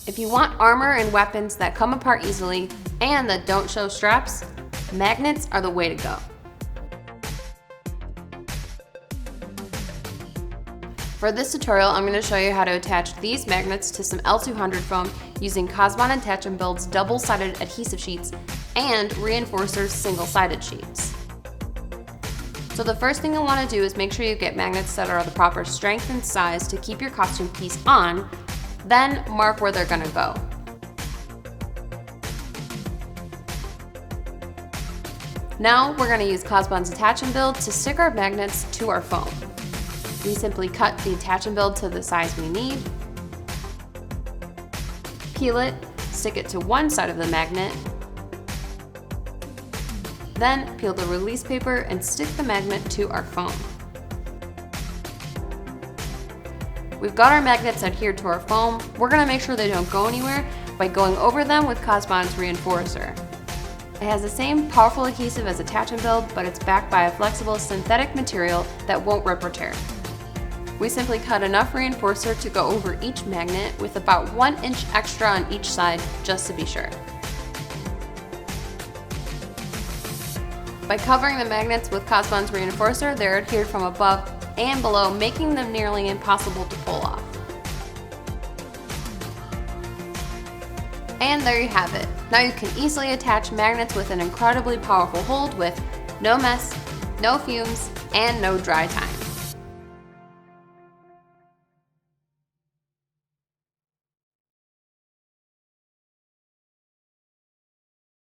If you want armor and weapons that come apart easily and that don't show straps, magnets are the way to go. For this tutorial, I'm going to show you how to attach these magnets to some L200 foam using CosBond Attach Build's double-sided adhesive sheets and Reinforcer's single-sided sheets. So the first thing you'll want to do is make sure you get magnets that are the proper strength and size to keep your costume piece on, then mark where they're going to go. Now we're going to use CosBond's Attach Build to stick our magnets to our foam. We simply cut the Attach Build to the size we need, peel it, stick it to one side of the magnet, then peel the release paper and stick the magnet to our foam. We've got our magnets adhered to our foam. We're going to make sure they don't go anywhere by going over them with CosBond's Reinforcer. It has the same powerful adhesive as Attach Build, but it's backed by a flexible synthetic material that won't rip or tear. We simply cut enough Reinforcer to go over each magnet with about 1 inch extra on each side, just to be sure. By covering the magnets with CosBond's Reinforcer, they're adhered from above and below, making them nearly impossible to pull off. And there you have it. Now you can easily attach magnets with an incredibly powerful hold with no mess, no fumes, and no dry time.